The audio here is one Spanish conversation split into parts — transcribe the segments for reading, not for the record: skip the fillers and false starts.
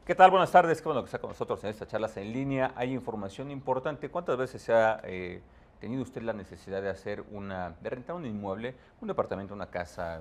¿Qué tal? Buenas tardes. Qué bueno que está con nosotros en estas charlas en línea. Hay información importante. ¿Cuántas veces se ha tenido usted la necesidad de rentar un inmueble, un departamento, una casa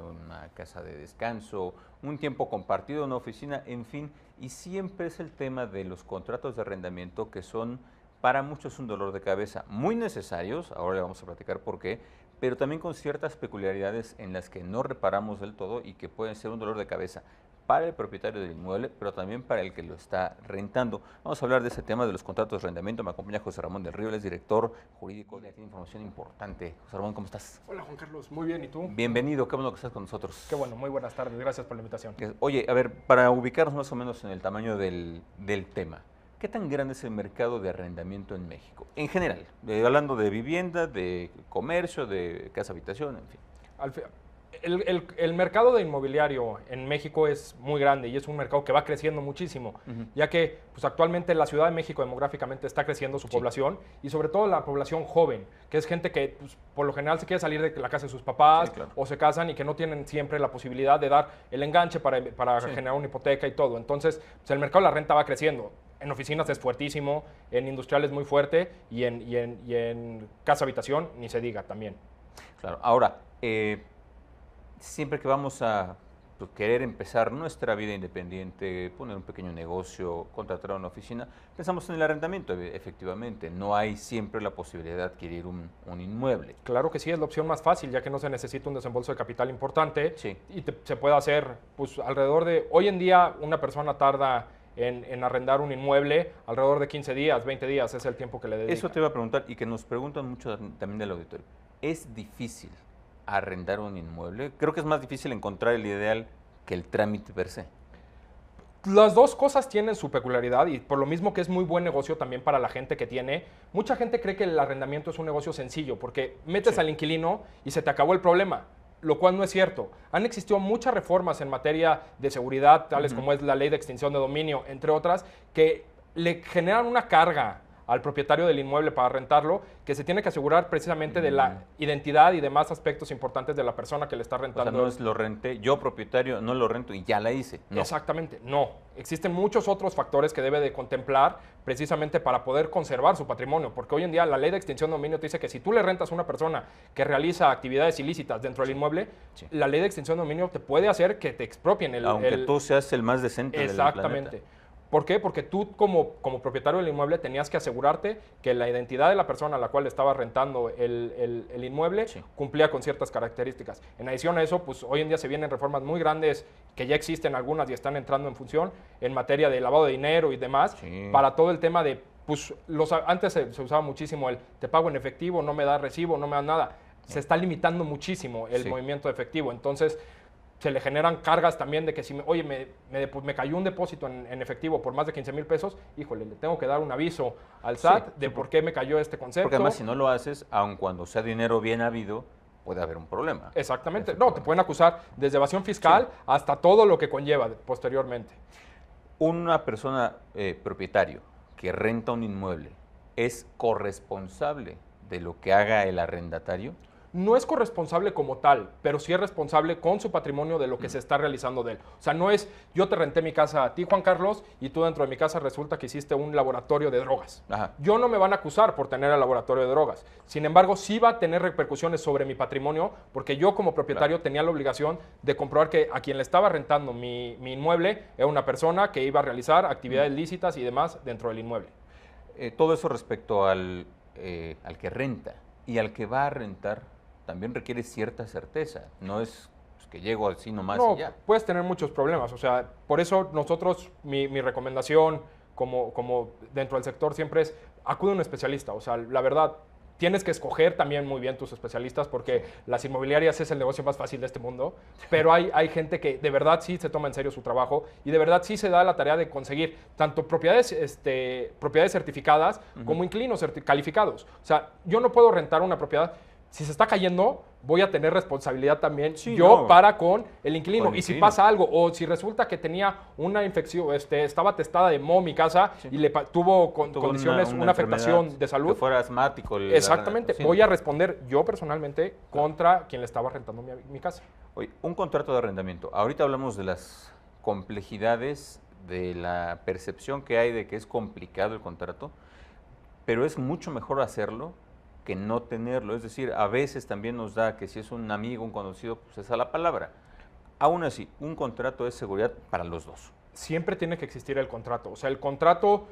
de descanso, un tiempo compartido, una oficina, en fin? Y siempre es el tema de los contratos de arrendamiento que son para muchos un dolor de cabeza, muy necesarios, ahora le vamos a platicar por qué, pero también con ciertas peculiaridades en las que no reparamos del todo y que pueden ser un dolor de cabeza para el propietario del inmueble, pero también para el que lo está rentando. Vamos a hablar de ese tema de los contratos de arrendamiento. Me acompaña José Ramón del Río, él es director jurídico. Tiene información importante. José Ramón, ¿cómo estás? Hola Juan Carlos, muy bien, ¿y tú? Bienvenido, qué bueno que estás con nosotros. Qué bueno, muy buenas tardes, gracias por la invitación. Oye, a ver, para ubicarnos más o menos en el tamaño del tema, ¿qué tan grande es el mercado de arrendamiento en México? En general, hablando de vivienda, de comercio, de casa-habitación, en fin. El mercado de inmobiliario en México es muy grande y es un mercado que va creciendo muchísimo, ya que pues, actualmente la Ciudad de México demográficamente está creciendo su población y sobre todo la población joven, que es gente que pues, por lo general se quiere salir de la casa de sus papás o se casan y que no tienen siempre la posibilidad de dar el enganche para generar una hipoteca y todo. Entonces, pues, el mercado de la renta va creciendo. En oficinas es fuertísimo, en industriales muy fuerte y en casa-habitación ni se diga también. Claro, ahora, siempre que vamos a querer empezar nuestra vida independiente, poner un pequeño negocio, contratar una oficina, pensamos en el arrendamiento, efectivamente. No hay siempre la posibilidad de adquirir un inmueble. Claro que sí, es la opción más fácil, ya que no se necesita un desembolso de capital importante y se puede hacer pues, alrededor de... Hoy en día una persona tarda en arrendar un inmueble alrededor de 15 días, 20 días, es el tiempo que le dedica. Eso te iba a preguntar y que nos preguntan mucho también del auditorio. ¿Es difícil arrendar un inmueble? Creo que es más difícil encontrar el ideal que el trámite per se. Las dos cosas tienen su peculiaridad y por lo mismo que es muy buen negocio también para la gente que tiene. Mucha gente cree que el arrendamiento es un negocio sencillo porque metes al inquilino y se te acabó el problema, lo cual no es cierto. Han existido muchas reformas en materia de seguridad, tales como es la ley de extinción de dominio, entre otras, que le generan una carga al propietario del inmueble para rentarlo, que se tiene que asegurar precisamente de la identidad y demás aspectos importantes de la persona que le está rentando. O sea, no es lo renté, yo propietario no lo rento y ya la hice. No. Exactamente, no. Existen muchos otros factores que debe de contemplar precisamente para poder conservar su patrimonio, porque hoy en día la ley de extinción de dominio te dice que si tú le rentas a una persona que realiza actividades ilícitas dentro del inmueble, la ley de extinción de dominio te puede hacer que te expropien aunque tú seas el más decente del planeta. Exactamente. ¿Por qué? Porque tú como propietario del inmueble tenías que asegurarte que la identidad de la persona a la cual estaba rentando el inmueble cumplía con ciertas características. En adición a eso, pues hoy en día se vienen reformas muy grandes que ya existen algunas y están entrando en función en materia de lavado de dinero y demás para todo el tema de, pues antes se usaba muchísimo el te pago en efectivo, no me da recibo, no me da nada. Se está limitando muchísimo el movimiento de efectivo. Entonces, se le generan cargas también de que si, me cayó un depósito en efectivo por más de 15,000 pesos, híjole, le tengo que dar un aviso al SAT de por qué me cayó este concepto. Porque además si no lo haces, aun cuando sea dinero bien habido, puede haber un problema. Exactamente. No, te pueden acusar desde evasión fiscal hasta todo lo que conlleva posteriormente. Una persona propietario que renta un inmueble, ¿es corresponsable de lo que haga el arrendatario? No es corresponsable como tal, pero sí es responsable con su patrimonio de lo que se está realizando de él. O sea, no es yo te renté mi casa a ti, Juan Carlos, y tú dentro de mi casa resulta que hiciste un laboratorio de drogas. Yo no me van a acusar por tener el laboratorio de drogas. Sin embargo, sí va a tener repercusiones sobre mi patrimonio porque yo como propietario tenía la obligación de comprobar que a quien le estaba rentando mi inmueble era una persona que iba a realizar actividades lícitas y demás dentro del inmueble. Todo eso respecto al que renta y al que va a rentar también requiere cierta certeza, no es que llego así nomás y ya. Puedes tener muchos problemas, o sea, por eso nosotros, mi recomendación como dentro del sector siempre es acude a un especialista, o sea, la verdad, tienes que escoger también muy bien tus especialistas porque las inmobiliarias es el negocio más fácil de este mundo, pero hay gente que de verdad sí se toma en serio su trabajo y de verdad sí se da la tarea de conseguir tanto propiedades certificadas como inquilinos calificados. O sea, yo no puedo rentar una propiedad. Si se está cayendo, voy a tener responsabilidad también para con el inquilino. Y si pasa algo, o si resulta que tenía una infección, estaba testada de moho mi casa y le tuvo condiciones, una afectación de salud. Que fuera asmático. Exactamente. Voy a responder yo personalmente contra quien le estaba rentando mi casa. Oye, un contrato de arrendamiento. Ahorita hablamos de las complejidades de la percepción que hay de que es complicado el contrato, pero es mucho mejor hacerlo que no tenerlo. Es decir, a veces también nos da que si es un amigo, un conocido, pues es a la palabra. Aún así, un contrato es seguridad para los dos. Siempre tiene que existir el contrato. O sea, el contrato,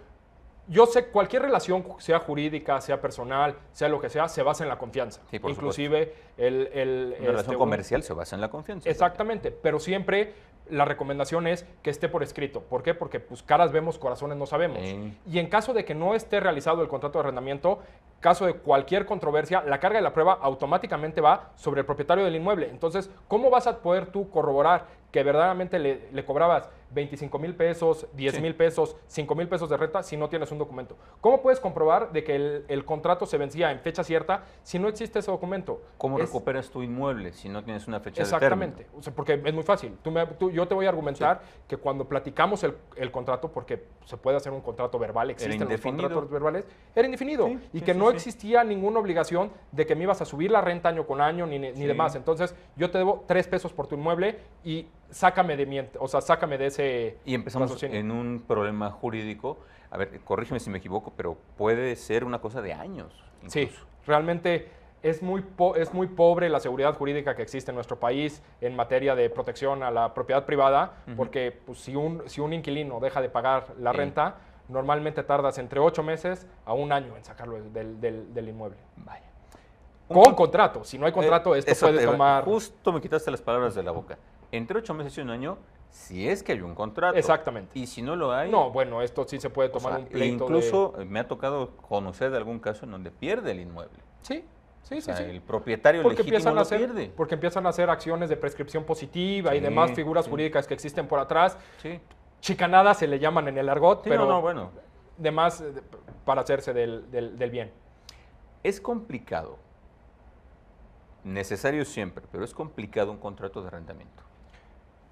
yo sé, cualquier relación, sea jurídica, sea personal, sea lo que sea, se basa en la confianza. Sí, por Inclusive Una relación comercial se basa en la confianza. Exactamente, pero siempre la recomendación es que esté por escrito. ¿Por qué? Porque pues caras vemos, corazones no sabemos. Sí. Y en caso de que no esté realizado el contrato de arrendamiento, caso de cualquier controversia, la carga de la prueba automáticamente va sobre el propietario del inmueble. Entonces, ¿cómo vas a poder tú corroborar que verdaderamente le cobrabas 25,000 pesos, 10,000 pesos, 5,000 pesos de renta si no tienes un documento? ¿Cómo puedes comprobar de que el contrato se vencía en fecha cierta si no existe ese documento? ¿Cómo recuperas tu inmueble si no tienes una fecha de término? Exactamente, o sea, porque es muy fácil. Yo te voy a argumentar que cuando platicamos el contrato, porque se puede hacer un contrato verbal, existen los contratos verbales, era indefinido y que no existía ninguna obligación de que me ibas a subir la renta año con año ni demás. Entonces, yo te debo 3 pesos por tu inmueble y sácame de ese... Y empezamos en un problema jurídico. A ver, corrígeme si me equivoco, pero puede ser una cosa de años. Incluso. Sí, realmente es muy pobre la seguridad jurídica que existe en nuestro país en materia de protección a la propiedad privada, porque pues, si un inquilino deja de pagar la renta, normalmente tardas entre 8 meses a 1 año en sacarlo del inmueble. Vaya. Con contrato. Si no hay contrato, esto puede tomar... Justo me quitaste las palabras de la boca. Entre 8 meses y 1 año, si es que hay un contrato. Exactamente. Y si no lo hay... No, bueno, esto sí se puede tomar un pleito. Incluso me ha tocado conocer de algún caso en donde pierde el inmueble. Sí. Sí. El propietario legítimo lo pierde. Porque empiezan a hacer acciones de prescripción positiva y demás figuras jurídicas que existen por atrás. Sí. Chicanadas se le llaman en el argot, pero bueno. demás para hacerse del bien. Es complicado. Necesario siempre, pero es complicado un contrato de arrendamiento.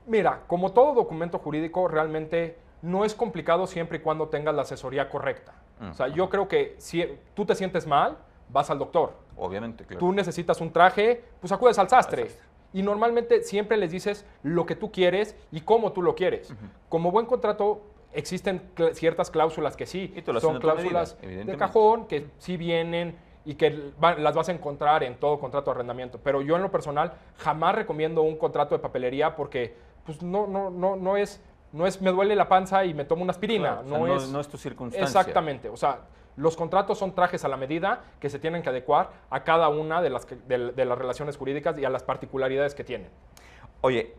Mira, como todo documento jurídico, realmente no es complicado siempre y cuando tengas la asesoría correcta. O sea, yo creo que si tú te sientes mal, vas al doctor. Obviamente, claro. Tú necesitas un traje, pues acudes al sastre. Y normalmente siempre les dices lo que tú quieres y cómo tú lo quieres. Como buen contrato, existen ciertas cláusulas que sí, son cláusulas de cajón, que sí vienen y que las vas a encontrar en todo contrato de arrendamiento. Pero yo en lo personal jamás recomiendo un contrato de papelería porque pues, no es me duele la panza y me tomo una aspirina. Claro, no es tu circunstancia. Exactamente. O sea, los contratos son trajes a la medida que se tienen que adecuar a cada una de las relaciones jurídicas y a las particularidades que tienen. Oye,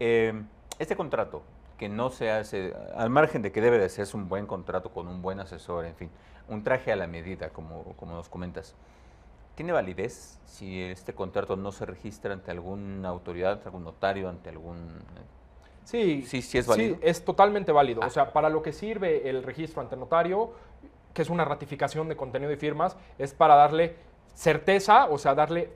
este contrato que no se hace, al margen de que debe de ser un buen contrato con un buen asesor, en fin, un traje a la medida, como nos comentas, ¿tiene validez si este contrato no se registra ante alguna autoridad, algún notario, ante algún... Sí, es válido. Sí, es totalmente válido. O sea, para lo que sirve el registro ante notario, que es una ratificación de contenido y firmas, es para darle certeza, o sea, darle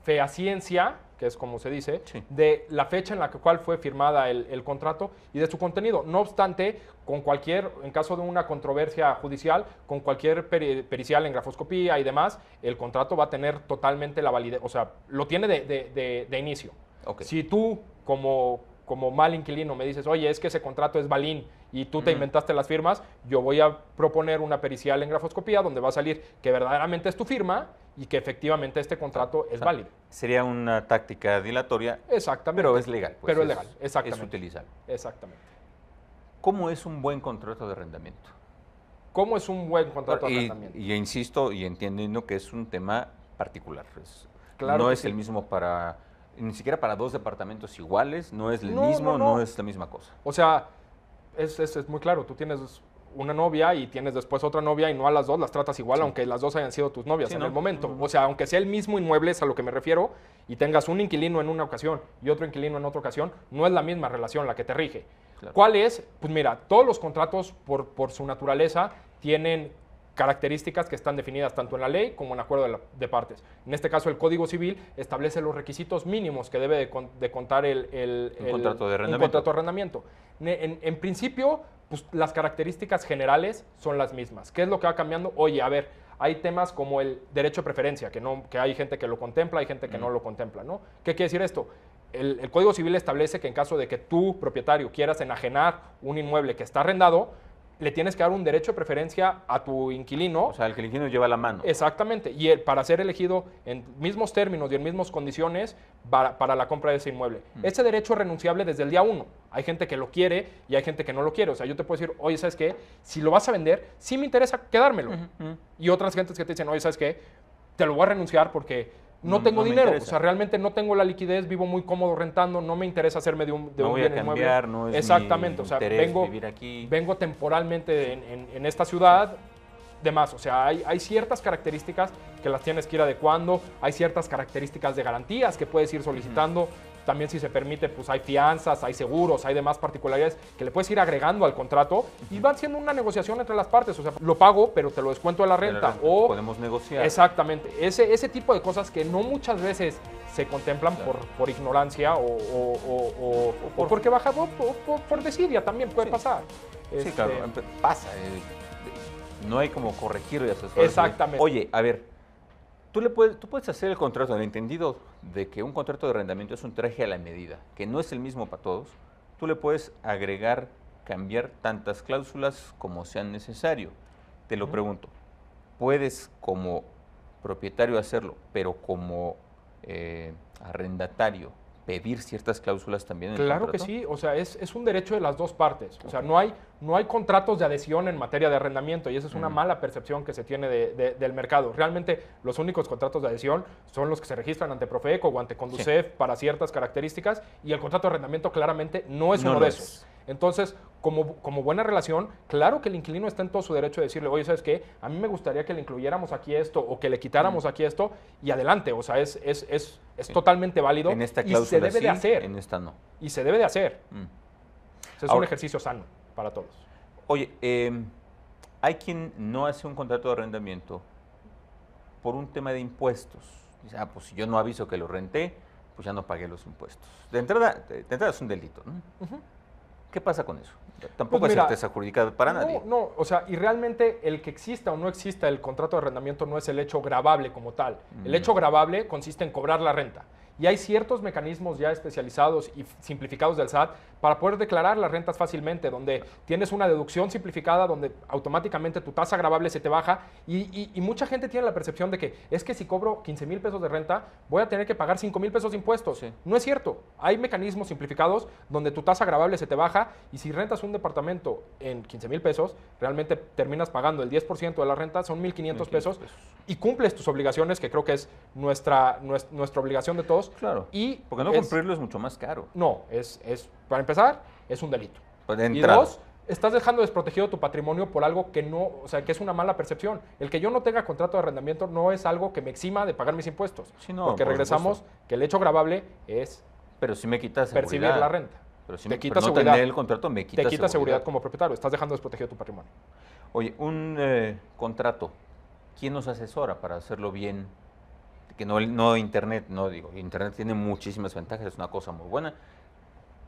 fehaciencia, que es como se dice, de la fecha en la cual fue firmada el contrato y de su contenido. No obstante, en caso de una controversia judicial, con cualquier pericial en grafoscopía y demás, el contrato va a tener totalmente la validez, o sea, lo tiene de inicio. Okay. Si tú, como mal inquilino, me dices, oye, es que ese contrato es balín y tú te inventaste las firmas, yo voy a proponer una pericial en grafoscopía donde va a salir que verdaderamente es tu firma y que efectivamente este contrato es válido. Sería una táctica dilatoria, exactamente, pero es legal. Pero es legal, exactamente. Es utilizable. Exactamente. ¿Cómo es un buen contrato de arrendamiento? ¿Cómo es un buen contrato de arrendamiento? Y insisto y entendiendo que es un tema particular. Claro no que es sí. El mismo ni siquiera para 2 departamentos iguales, no es el mismo, no es la misma cosa. O sea, es muy claro, tú tienes una novia y tienes después otra novia y no a las dos las tratas igual, aunque las dos hayan sido tus novias en el momento. O sea, aunque sea el mismo inmueble, es a lo que me refiero, y tengas un inquilino en una ocasión y otro inquilino en otra ocasión, no es la misma relación la que te rige. Claro. ¿Cuál es? Pues mira, todos los contratos por su naturaleza tienen características que están definidas tanto en la ley como en acuerdo de partes. En este caso, el Código Civil establece los requisitos mínimos que debe de contar un contrato de arrendamiento. En principio, pues, las características generales son las mismas. ¿Qué es lo que va cambiando? Oye, a ver, hay temas como el derecho de preferencia, que hay gente que lo contempla, hay gente que no lo contempla, ¿no? ¿Qué quiere decir esto? el Código Civil establece que en caso de que tú, propietario, quieras enajenar un inmueble que está arrendado, le tienes que dar un derecho de preferencia a tu inquilino. O sea, el que el inquilino lleva la mano. Exactamente, y para ser elegido en mismos términos y en mismas condiciones para la compra de ese inmueble. Ese derecho es renunciable desde el día 1. Hay gente que lo quiere y hay gente que no lo quiere. O sea, yo te puedo decir, oye, ¿sabes qué? Si lo vas a vender, sí me interesa quedármelo. Y otras gentes que te dicen, oye, ¿sabes qué? Te lo voy a renunciar porque no tengo dinero. O sea, realmente no tengo la liquidez, vivo muy cómodo rentando, no me interesa hacerme de un bien inmueble. No es exactamente, o sea, vengo temporalmente en esta ciudad. Demás, o sea, hay ciertas características que las tienes que ir adecuando, hay ciertas características de garantías que puedes ir solicitando. También, si se permite, pues hay fianzas, hay seguros, hay demás particularidades que le puedes ir agregando al contrato y van siendo una negociación entre las partes. O sea, lo pago, pero te lo descuento de la renta. O podemos negociar. Exactamente. Ese tipo de cosas que no muchas veces se contemplan por ignorancia o porque baja, por desidia también puede pasar. Sí, claro, pasa. No hay como corregir y asesorar. Exactamente. Oye, a ver, tú puedes hacer el contrato en el entendido de que un contrato de arrendamiento es un traje a la medida, que no es el mismo para todos. Tú le puedes agregar, cambiar tantas cláusulas como sean necesario. Te lo pregunto, ¿puedes como propietario hacerlo, pero como arrendatario pedir ciertas cláusulas también en el contrato? Claro que sí, o sea, es un derecho de las dos partes. O sea, no hay contratos de adhesión en materia de arrendamiento y esa es una mala percepción que se tiene del mercado. Realmente los únicos contratos de adhesión son los que se registran ante Profeco o ante Conducef para ciertas características y el contrato de arrendamiento claramente no es uno de esos. Entonces, como buena relación, claro que el inquilino está en todo su derecho de decirle, oye, ¿sabes qué? A mí me gustaría que le incluyéramos aquí esto o que le quitáramos aquí esto y adelante. O sea, es totalmente válido en esta y se debe de hacer. En esta no. Y se debe de hacer. O sea, es un ejercicio sano para todos. Oye, hay quien no hace un contrato de arrendamiento por un tema de impuestos. Dice, pues si yo no aviso que lo renté, pues ya no pagué los impuestos. De entrada es un delito, ¿no? ¿Qué pasa con eso? Tampoco hay certeza jurídica para nadie. No, o sea, y realmente el que exista o no exista el contrato de arrendamiento no es el hecho gravable como tal. El hecho gravable consiste en cobrar la renta. Y hay ciertos mecanismos ya especializados y simplificados del SAT para poder declarar las rentas fácilmente, donde tienes una deducción simplificada, donde automáticamente tu tasa gravable se te baja y mucha gente tiene la percepción de que es que si cobro 15,000 pesos de renta, voy a tener que pagar 5,000 pesos de impuestos. Sí. No es cierto. Hay mecanismos simplificados donde tu tasa gravable se te baja y si rentas un departamento en 15,000 pesos, realmente terminas pagando el 10% de la renta, son 1,500 pesos y cumples tus obligaciones, que creo que es nuestra obligación de todos. Claro, porque no cumplirlo es mucho más caro. No, para empezar, es un delito. Pues de y dos, estás dejando desprotegido tu patrimonio por algo que no, o sea, que es una mala percepción. El que yo no tenga contrato de arrendamiento no es algo que me exima de pagar mis impuestos. Sí, no, porque regresamos que el hecho gravable es pero si me quitas percibir la renta. Pero si te quita seguridad. No tener el contrato me quita te quita seguridad como propietario. Estás dejando desprotegido tu patrimonio. Oye, un contrato, ¿quién nos asesora para hacerlo bien? Que no Internet, no digo, Internet tiene muchísimas ventajas, es una cosa muy buena,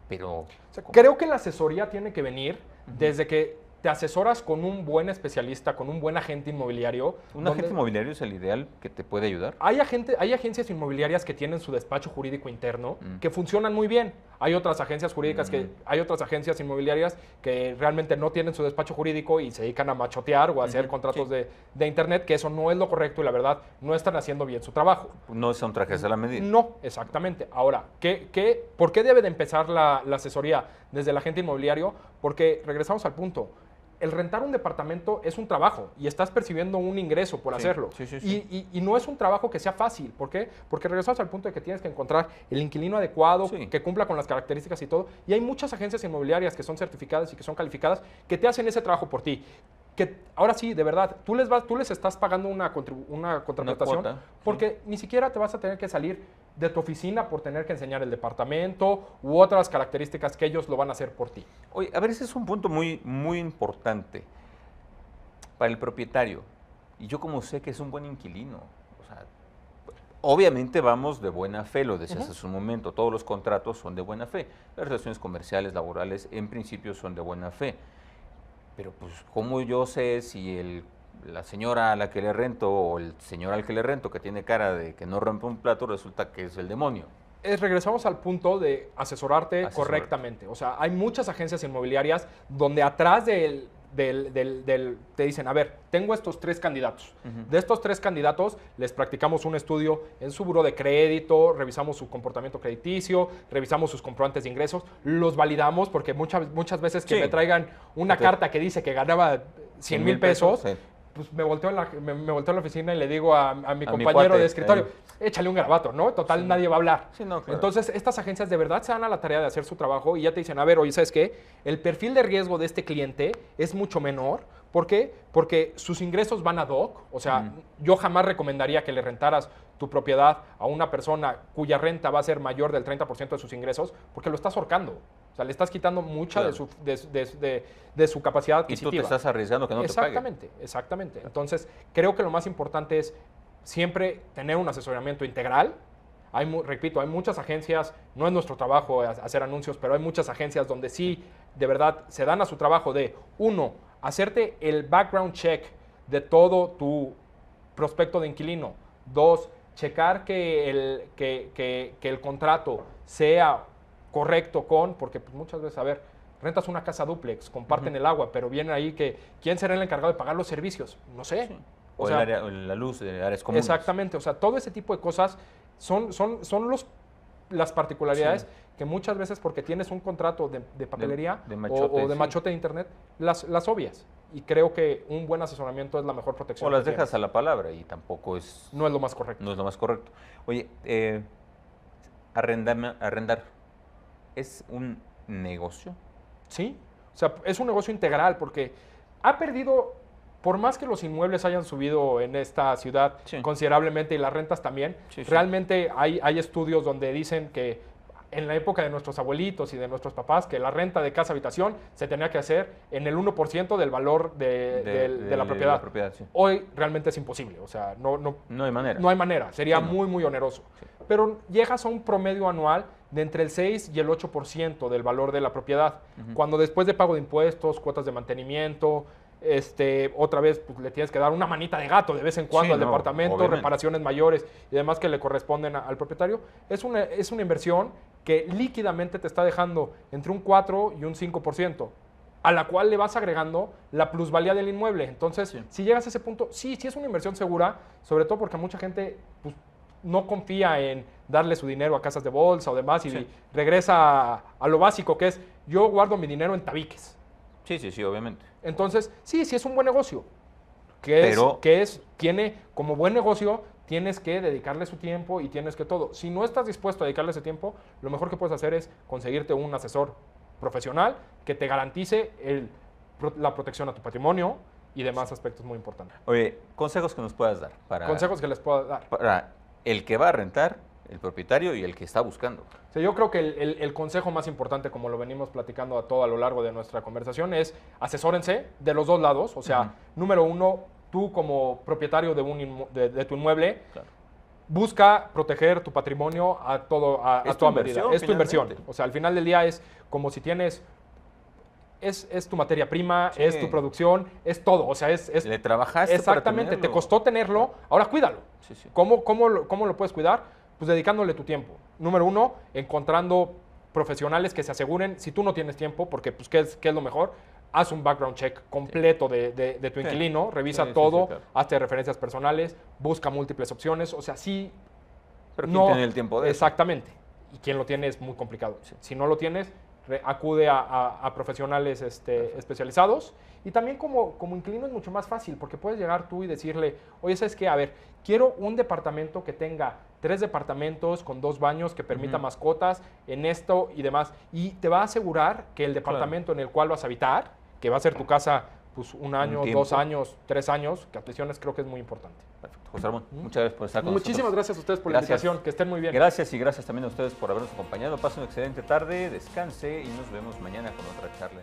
pero... Creo que la asesoría tiene que venir desde que te asesoras con un buen especialista, con un buen agente inmobiliario. ¿Un agente inmobiliario es el ideal que te puede ayudar? Hay agencias inmobiliarias que tienen su despacho jurídico interno que funcionan muy bien. Hay otras agencias jurídicas hay otras agencias inmobiliarias que realmente no tienen su despacho jurídico y se dedican a machotear o a hacer contratos de Internet, que eso no es lo correcto y la verdad no están haciendo bien su trabajo. No son trajes a la medida. No, exactamente. Ahora, ¿por qué debe de empezar la asesoría desde el agente inmobiliario? Porque regresamos al punto. El rentar un departamento es un trabajo y estás percibiendo un ingreso por hacerlo. Sí. Y no es un trabajo que sea fácil. ¿Por qué? Porque regresamos al punto de que tienes que encontrar el inquilino adecuado, que cumpla con las características y todo. Y hay muchas agencias inmobiliarias que son certificadas y que son calificadas que te hacen ese trabajo por ti. Que ahora sí, de verdad, tú les estás pagando una contratación porque ni siquiera te vas a tener que salir de tu oficina por tener que enseñar el departamento u otras características que ellos lo van a hacer por ti. Oye, a ver, ese es un punto muy, muy importante para el propietario. Y yo como sé que es un buen inquilino, o sea, obviamente vamos de buena fe, lo decías hace un momento, todos los contratos son de buena fe. Las relaciones comerciales, laborales, en principio son de buena fe. Pero pues, ¿cómo yo sé si la señora a la que le rento o el señor al que le rento, que tiene cara de que no rompe un plato, resulta que es el demonio? regresamos al punto de asesorarte correctamente. O sea, hay muchas agencias inmobiliarias donde atrás te dicen, a ver, tengo estos 3 candidatos. De estos 3 candidatos les practicamos un estudio en su buró de crédito, revisamos su comportamiento crediticio, revisamos sus comprobantes de ingresos, los validamos porque muchas veces que me traigan una carta que dice que ganaba 100,000 pesos, pues me volteo a la oficina y le digo a mi compañero de escritorio, échale un garabato, ¿no? Total, nadie va a hablar. Sí, no, claro. Entonces, estas agencias de verdad se dan a la tarea de hacer su trabajo y ya te dicen, a ver, oye, ¿sabes qué? El perfil de riesgo de este cliente es mucho menor. ¿Por qué? Porque sus ingresos van ad hoc. O sea, yo jamás recomendaría que le rentaras tu propiedad a una persona cuya renta va a ser mayor del 30% de sus ingresos, porque lo estás ahorcando. O sea, le estás quitando mucha de su capacidad adquisitiva. Y tú te estás arriesgando que no te pague. Exactamente. Entonces, creo que lo más importante es siempre tener un asesoramiento integral. Repito, hay muchas agencias, no es nuestro trabajo hacer anuncios, pero hay muchas agencias donde sí, de verdad, se dan a su trabajo de, 1, hacerte el background check de todo tu prospecto de inquilino. 2, checar que el contrato sea correcto porque pues, muchas veces, a ver, rentas una casa dúplex, comparten el agua, pero viene ahí que ¿quién será el encargado de pagar los servicios? No sé. Sí. O la luz de áreas comunes. Exactamente, o sea, todo ese tipo de cosas son las particularidades que muchas veces porque tienes un contrato de papelería o de machote de internet, las obvias. Y creo que un buen asesoramiento es la mejor protección. O las dejas a la palabra y tampoco es... No es lo más correcto. No es lo más correcto. Oye, arrendar, ¿es un negocio? Sí, o sea, es un negocio integral porque ha perdido... Por más que los inmuebles hayan subido en esta ciudad considerablemente y las rentas también, realmente hay estudios donde dicen que en la época de nuestros abuelitos y de nuestros papás, que la renta de casa-habitación se tenía que hacer en el 1% del valor de la propiedad. Hoy realmente es imposible, o sea, no hay manera. No hay manera, sería muy oneroso. Sí. Pero llegas a un promedio anual de entre el 6 y el 8% del valor de la propiedad, cuando después de pago de impuestos, cuotas de mantenimiento... otra vez pues, le tienes que dar una manita de gato de vez en cuando al departamento, obviamente. Reparaciones mayores y demás que le corresponden al propietario. Es una inversión que líquidamente te está dejando entre un 4 y un 5%, a la cual le vas agregando la plusvalía del inmueble. Entonces, si llegas a ese punto, sí es una inversión segura, sobre todo porque mucha gente pues, no confía en darle su dinero a casas de bolsa o demás y regresa a lo básico que es, yo guardo mi dinero en tabiques. Sí, obviamente. Entonces, sí es un buen negocio. Tiene como buen negocio, tienes que dedicarle su tiempo y tienes que todo. Si no estás dispuesto a dedicarle ese tiempo, lo mejor que puedes hacer es conseguirte un asesor profesional que te garantice la protección a tu patrimonio y demás aspectos muy importantes. Oye, consejos que nos puedas dar. Consejos que les pueda dar. Para el que va a rentar, el propietario y el que está buscando. O sea, yo creo que el consejo más importante, como lo venimos platicando a lo largo de nuestra conversación, es asesórense de los dos lados. O sea, número 1, tú como propietario de tu inmueble, busca proteger tu patrimonio a toda medida. Es tu inversión. O sea, al final del día es como si tienes... Es tu materia prima, es tu producción, es todo. O sea, le trabajaste. Exactamente, te costó tenerlo, ahora cuídalo. ¿Cómo lo puedes cuidar? Pues dedicándole tu tiempo. Número 1, encontrando profesionales que se aseguren, si tú no tienes tiempo, porque pues, ¿qué es lo mejor? Haz un background check completo de tu inquilino, revisa todo, claro. Hazte referencias personales, busca múltiples opciones, o sea, sí... Pero ¿quién tiene el tiempo de eso? Exactamente. Y quien lo tiene es muy complicado. Si no lo tienes, acude a profesionales especializados. Y también como inquilino es mucho más fácil, porque puedes llegar tú y decirle, oye, ¿sabes qué? A ver, quiero un departamento que tenga 3 departamentos con 2 baños, que permita mascotas en esto y demás. Y te va a asegurar que el departamento en el cual vas a habitar, que va a ser tu casa pues 1 año, 2 años, 3 años, que atenciones creo que es muy importante. Perfecto. José Ramón, muchas gracias por estar con nosotros. Muchísimas gracias a ustedes por la invitación, que estén muy bien. Gracias y gracias también a ustedes por habernos acompañado. Pasen una excelente tarde, descanse y nos vemos mañana con otra charla.